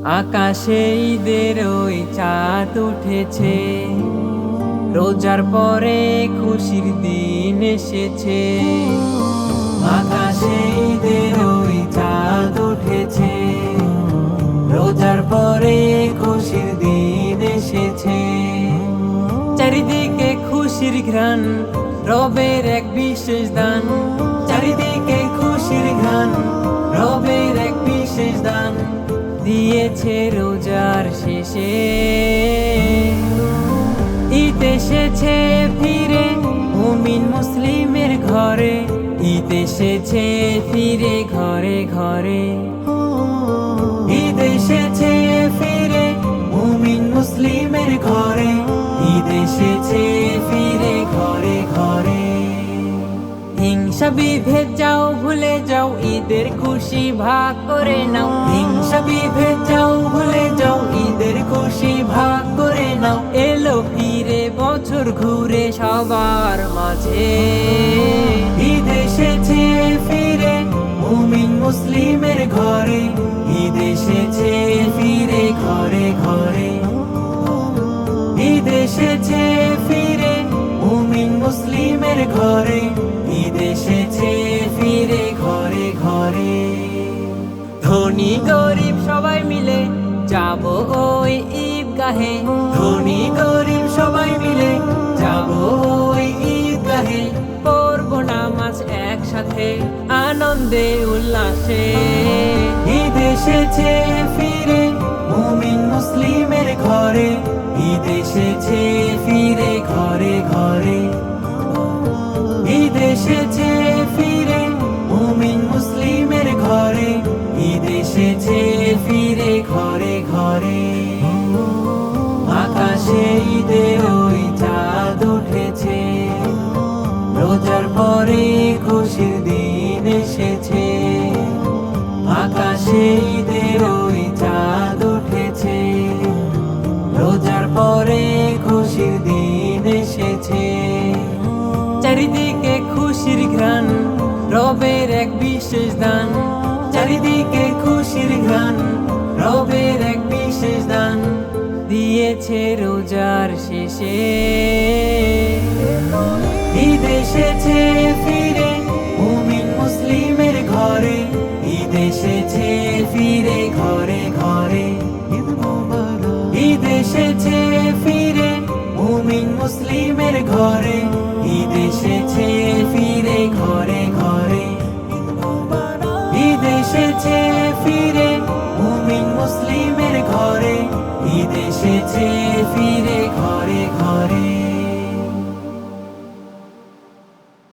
আকাশে ঈদের ওই চাঁদ উঠেছে, রোজার পরে খুশির দিন এসেছে। আকাশে ঈদের ওই চাঁদ উঠেছে, রোজার পরে খুশির দিন এসেছে। চারিদিকে খুশির ঘ্রাণ, রবের এক বিশেষ দান। চারিদিকে খুশির ঘ্রাণ, রবের এক বিশেষ দান দিয়েছে রোজার শেষে। ঈদ এসেছে ফিরে মুমিন মুসলিমের ঘরে, ঈদ এসেছে ফিরে ঘরে ঘরে। ঈদ এসেছে ফিরে মুমিন মুসলিমের ঘরে, ঈদ এসেছে ফিরে ঘরে ঘরে। হিংসা বিভেদ যাও ভুলে যাও, ঈদের খুশি ভাগ করে নাও। হিংসা বিভেদ যাও ভুলে যাও, ঈদের খুশি ভাগ করে নাও। এলো ফিরে বছর ঘুরে সবার মাঝে, ঈদ এসেছে ফিরে মুমিন মুসলিমের ঘরে, ঈদ এসেছে ফিরে ঘরে ঘরে। ঈদ এসেছে ফিরে মুমিন মুসলিমের ঘরে, ঈদ এসেছে ফিরে ঘরে ঘরে। ধনী গরিব সবাই মিলে যাব ওই ঈদগাহে, ধনী গরিব সবাই মিলে যাব ওই ঈদগাহে। পড়ব নামাজ একসাথে আনন্দে উল্লাসে। ঈদ এসেছে ফিরে মুমিন মুসলিমের ঘরে, ঈদ এসেছে ফিরে ঘরে ঘরে। ঈদ এসেছে ফিরে মুমিন মুসলিমের ঘরে, ঈদ এসেছে ফিরে ঘরে ঘরে। আকাশে ঈদের ওই চাঁদ উঠেছে, রোজার পরে খুশির দিন এসেছে। আকাশে ঈদের ওই চাঁদ উঠেছে, রোজার পরে খুশির দিন এসেছে। চারিদিকে খুশির ঘ্রাণ, রবের এক বিশেষ দান। চারিদিকে খুশির ঘ্রাণ, রবের এক বিশেষ দান দিয়েছে রোজার শেষে। ঈদ এসেছে ফিরে মুমিন মুসলিমের ঘরে, ঈদ এসেছে ফিরে ঘরে ঘরে। ঈদ এসেছে ফিরে মুমিন মুসলিমের ঘরে, ঈদ এসেছে ফিরে ঘরে ঘরে। ঈদ এসেছে ফিরে মুমিন মুসলিমের ঘরে, ঈদ এসেছে ফিরে